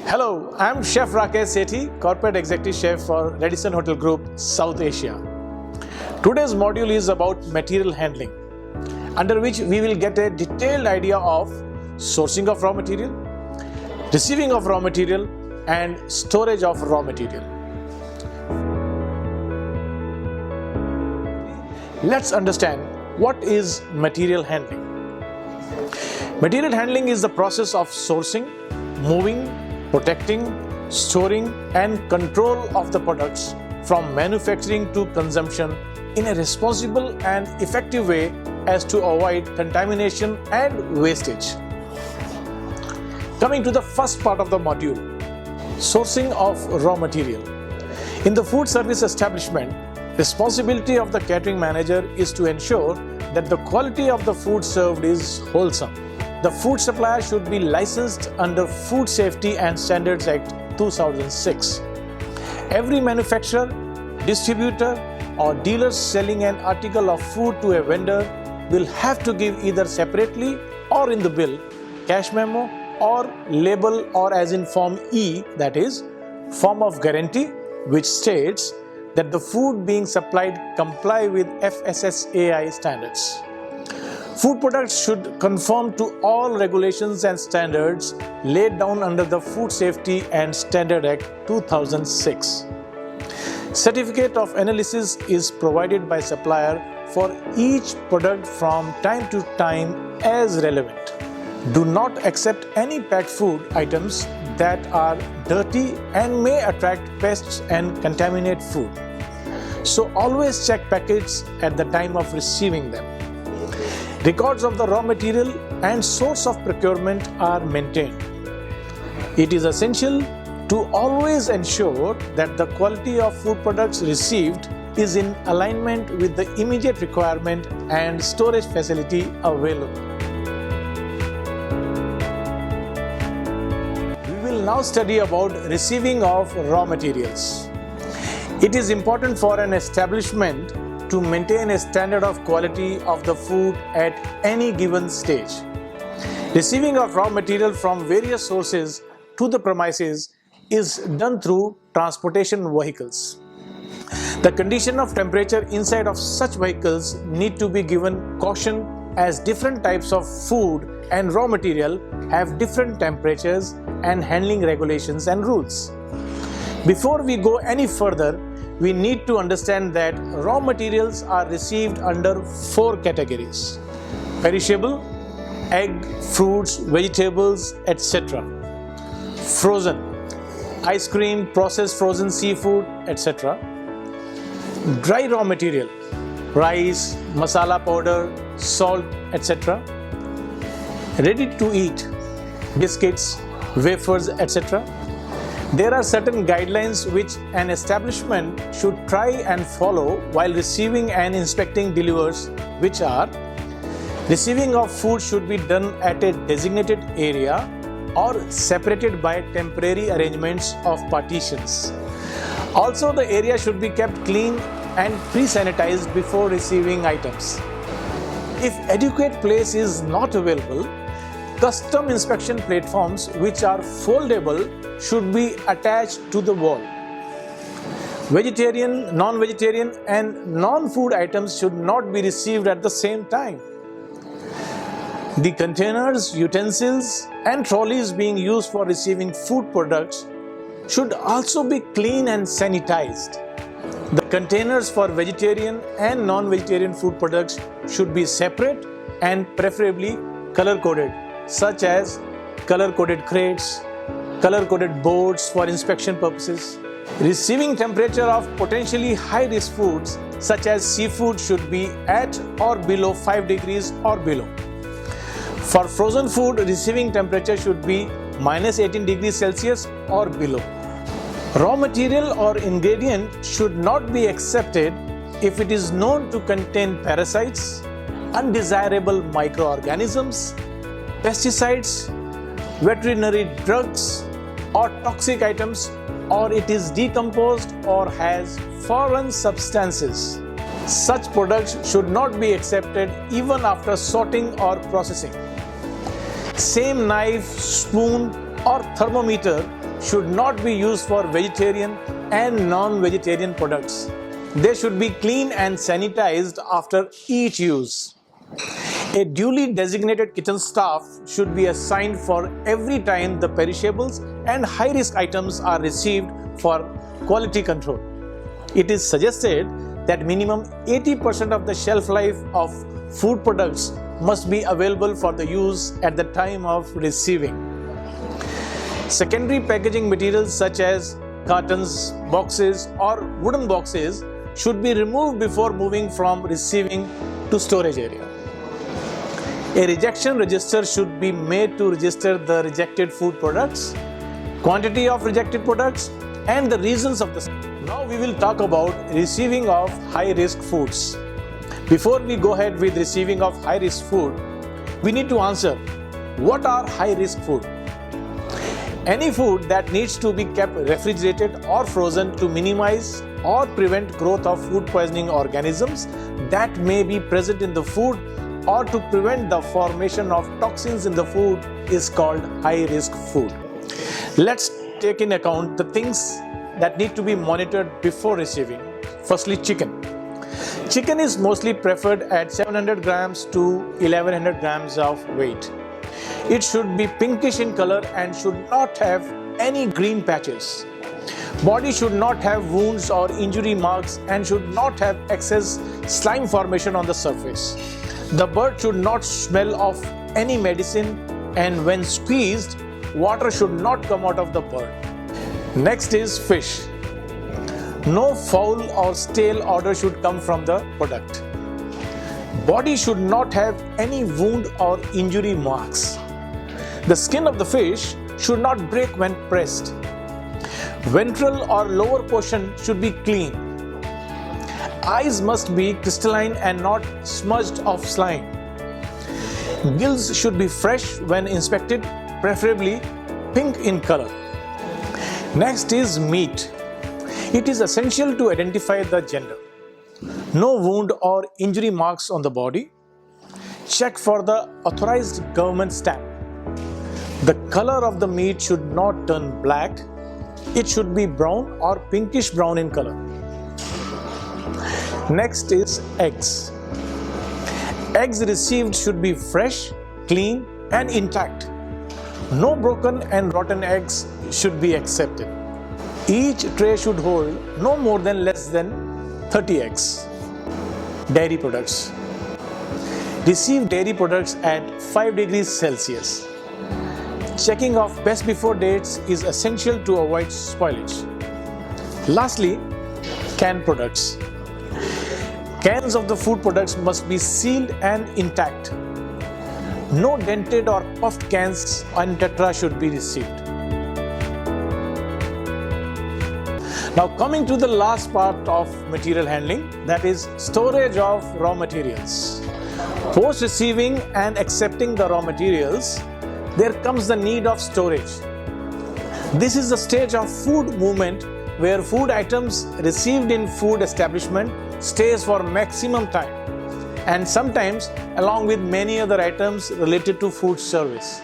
Hello, I'm Chef Rakesh Sethi, Corporate Executive Chef for Radisson Hotel Group, South Asia. Today's module is about material handling, under which we will get a detailed idea of sourcing of raw material, receiving of raw material, and storage of raw material. Let's understand what is material handling. Material handling is the process of sourcing, moving, protecting, storing, and control of the products from manufacturing to consumption in a responsible and effective way as to avoid contamination and wastage. Coming to the first part of the module, sourcing of raw material. In the food service establishment, responsibility of the catering manager is to ensure that the quality of the food served is wholesome. The food supplier should be licensed under Food Safety and Standards Act 2006. Every manufacturer, distributor, or dealer selling an article of food to a vendor will have to give either separately or in the bill, cash memo, or label, or as in Form E, that is, form of guarantee, which states that the food being supplied comply with FSSAI standards. Food products should conform to all regulations and standards laid down under the Food Safety and Standards Act 2006. Certificate of analysis is provided by supplier for each product from time to time as relevant. Do not accept any packed food items that are dirty and may attract pests and contaminate food. So always check packets at the time of receiving them. Records of the raw material and source of procurement are maintained. It is essential to always ensure that the quality of food products received is in alignment with the immediate requirement and storage facility available. We will now study about receiving of raw materials. It is important for an establishment to maintain a standard of quality of the food at any given stage. Receiving of raw material from various sources to the premises is done through transportation vehicles. The condition of temperature inside of such vehicles need to be given caution, as different types of food and raw material have different temperatures and handling regulations and rules. Before we go any further, we need to understand that raw materials are received under 4 categories: perishable, egg, fruits, vegetables, etc. Frozen, ice cream, processed frozen seafood, etc. Dry raw material, rice, masala powder, salt, etc. Ready to eat, biscuits, wafers, etc. There are certain guidelines which an establishment should try and follow while receiving and inspecting delivers, which are: receiving of food should be done at a designated area or separated by temporary arrangements of partitions. Also, the area should be kept clean and pre-sanitized before receiving items. If adequate place is not available, custom inspection platforms which are foldable should be attached to the wall. Vegetarian, non-vegetarian, and non-food items should not be received at the same time. The containers, utensils, and trolleys being used for receiving food products should also be clean and sanitized. The containers for vegetarian and non-vegetarian food products should be separate and preferably color-coded, such as color-coded crates, color-coded boards for inspection purposes. Receiving temperature of potentially high-risk foods such as seafood should be at or below 5 degrees or below. For frozen food, receiving temperature should be -18 degrees Celsius or below. Raw material or ingredient should not be accepted if it is known to contain parasites, undesirable microorganisms, pesticides, veterinary drugs, or toxic items, or it is decomposed or has foreign substances. Such products should not be accepted even after sorting or processing. Same knife, spoon, or thermometer should not be used for vegetarian and non-vegetarian products. They should be cleaned and sanitized after each use. A duly designated kitchen staff should be assigned for every time the perishables and high-risk items are received for quality control. It is suggested that minimum 80% of the shelf life of food products must be available for the use at the time of receiving. Secondary packaging materials such as cartons, boxes or wooden boxes should be removed before moving from receiving to storage area. A rejection register should be made to register the rejected food products, quantity of rejected products and the reasons of the. Now we will talk about receiving of high-risk foods. Before we go ahead with receiving of high-risk food, we need to answer, what are high-risk food? Any food that needs to be kept refrigerated or frozen to minimize or prevent growth of food poisoning organisms that may be present in the food or to prevent the formation of toxins in the food is called high-risk food. Let's take in account the things that need to be monitored before receiving. Firstly, chicken. Chicken is mostly preferred at 700 grams to 1100 grams of weight. It should be pinkish in color and should not have any green patches. Body should not have wounds or injury marks and should not have excess slime formation on the surface. The bird should not smell of any medicine, and when squeezed, water should not come out of the bird. Next is fish. No foul or stale odor should come from the product. Body should not have any wound or injury marks. The skin of the fish should not break when pressed. Ventral or lower portion should be clean. Eyes must be crystalline and not smudged of slime. Gills should be fresh when inspected, preferably pink in color. Next is meat. It is essential to identify the gender. No wound or injury marks on the body. Check for the authorized government stamp. The color of the meat should not turn black. It should be brown or pinkish brown in color. Next is eggs. Eggs received should be fresh, clean and intact. No broken and rotten eggs should be accepted. Each tray should hold no more than less than 30 eggs. Dairy products. Receive dairy products at 5 degrees Celsius. Checking of best before dates is essential to avoid spoilage. Lastly, canned products. Cans of the food products must be sealed and intact. No dented or puffed cans and tetra should be received. Now coming to the last part of material handling, that is storage of raw materials. Post receiving and accepting the raw materials, there comes the need of storage. This is the stage of food movement where food items received in food establishment stays for maximum time and sometimes along with many other items related to food service.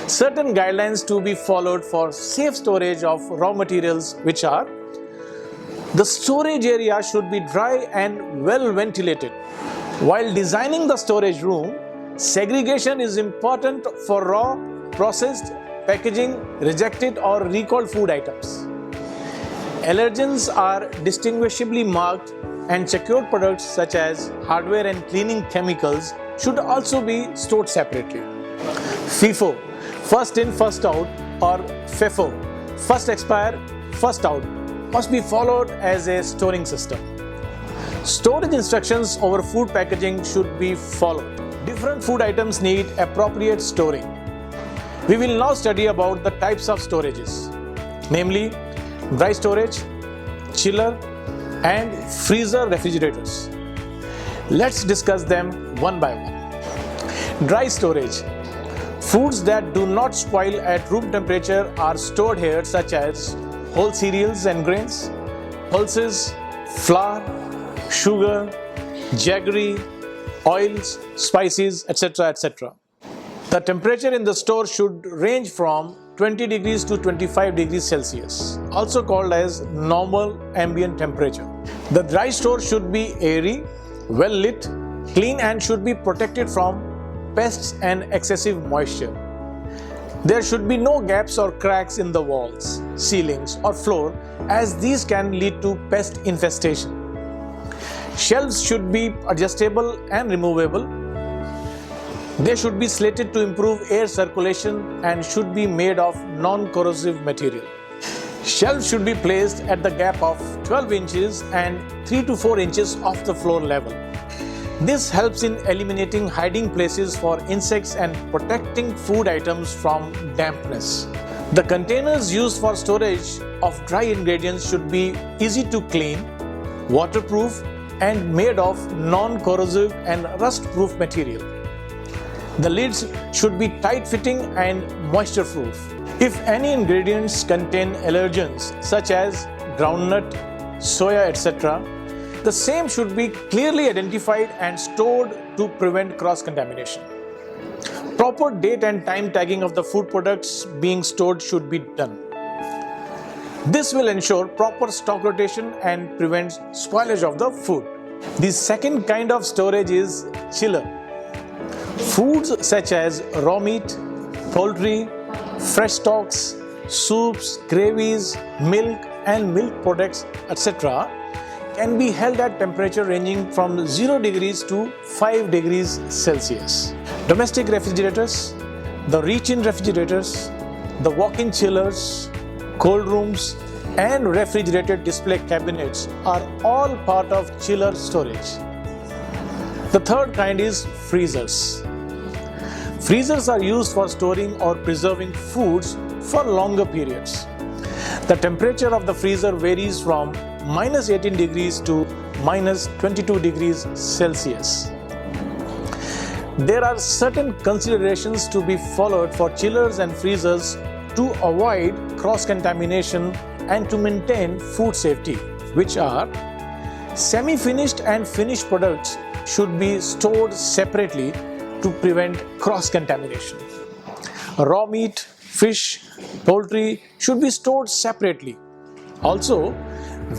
Certain guidelines to be followed for safe storage of raw materials, which are: the storage area should be dry and well ventilated. While designing the storage room, segregation is important for raw, processed, packaging, rejected or recalled food items. Allergens are distinguishably marked and secured products such as hardware and cleaning chemicals should also be stored separately. FIFO, first in, first out, or FEFO, first expire, first out, must be followed as a storing system. Storage instructions over food packaging should be followed. Different food items need appropriate storing. We will now study about the types of storages, namely dry storage, chiller, and freezer refrigerators. Let's discuss them one by one. Dry storage. Foods that do not spoil at room temperature are stored here, such as whole cereals and grains, pulses, flour, sugar, jaggery, oils, spices, etc., etc. The temperature in the store should range from 20 degrees to 25 degrees Celsius, also called as normal ambient temperature. The dry store should be airy, well lit, clean, and should be protected from pests and excessive moisture. There should be no gaps or cracks in the walls, ceilings, or floor, as these can lead to pest infestation. Shelves should be adjustable and removable. They should be slated to improve air circulation and should be made of non-corrosive material. Shelves should be placed at the gap of 12 inches and 3 to 4 inches off the floor level. This helps in eliminating hiding places for insects and protecting food items from dampness. The containers used for storage of dry ingredients should be easy to clean, waterproof, and made of non-corrosive and rust-proof material. The lids should be tight-fitting and moisture-proof. If any ingredients contain allergens such as groundnut, soya, etc., the same should be clearly identified and stored to prevent cross-contamination. Proper date and time tagging of the food products being stored should be done. This will ensure proper stock rotation and prevents spoilage of the food. The second kind of storage is chiller. Foods such as raw meat, poultry, fresh stocks, soups, gravies, milk and milk products, etc. can be held at temperature ranging from 0 degrees to 5 degrees Celsius. Domestic refrigerators, the reach-in refrigerators, the walk-in chillers, cold rooms, and refrigerated display cabinets are all part of chiller storage. The third kind is freezers. Freezers are used for storing or preserving foods for longer periods. The temperature of the freezer varies from -18 degrees to -22 degrees Celsius. There are certain considerations to be followed for chillers and freezers to avoid cross-contamination and to maintain food safety, which are: semi-finished and finished products should be stored separately to prevent cross-contamination. Raw meat, fish, poultry should be stored separately. Also,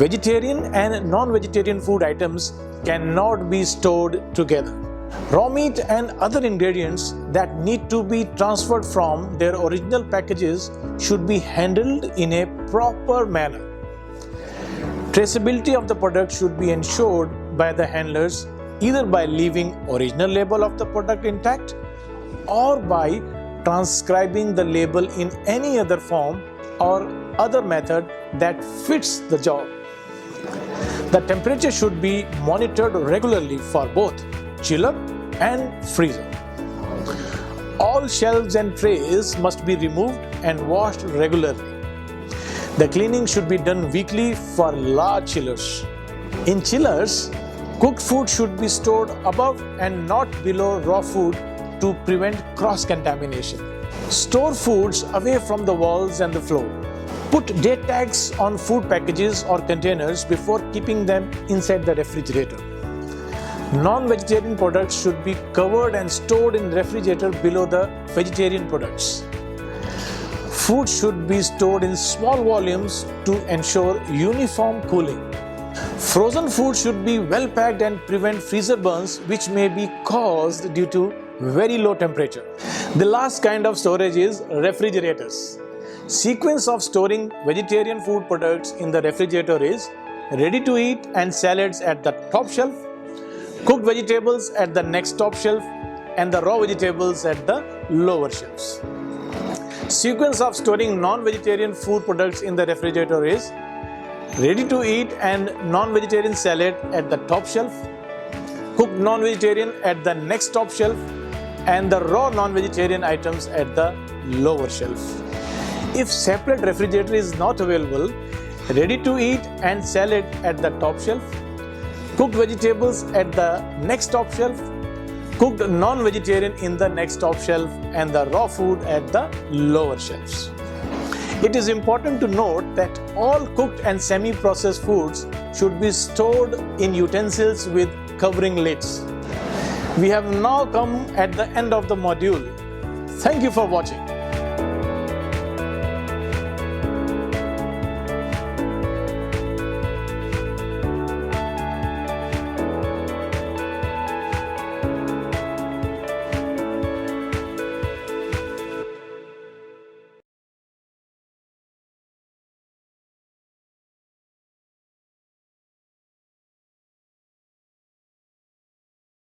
vegetarian and non-vegetarian food items cannot be stored together. Raw meat and other ingredients that need to be transferred from their original packages should be handled in a proper manner. Traceability of the product should be ensured by the handlers either by leaving original label of the product intact or by transcribing the label in any other form or other method that fits the job. The temperature should be monitored regularly for both chiller and freezer. All shelves and trays must be removed and washed regularly. The cleaning should be done weekly for large chillers. In chillers, cooked food should be stored above and not below raw food to prevent cross-contamination. Store foods away from the walls and the floor. Put date tags on food packages or containers before keeping them inside the refrigerator. Non-vegetarian products should be covered and stored in the refrigerator below the vegetarian products. Food should be stored in small volumes to ensure uniform cooling. Frozen food should be well packed and prevent freezer burns, which may be caused due to very low temperature. The last kind of storage is refrigerators. Sequence of storing vegetarian food products in the refrigerator is: ready to eat and salads at the top shelf, cooked vegetables at the next top shelf, and the raw vegetables at the lower shelves. Sequence of storing non-vegetarian food products in the refrigerator is: ready to eat and non-vegetarian salad at the top shelf, cooked non-vegetarian at the next top shelf, and the raw non-vegetarian items at the lower shelf. If separate refrigerator is not available, ready to eat and salad at the top shelf, cooked vegetables at the next top shelf, cooked non-vegetarian in the next top shelf, and the raw food at the lower shelves. It is important to note that all cooked and semi-processed foods should be stored in utensils with covering lids. We have now come at the end of the module. Thank you for watching.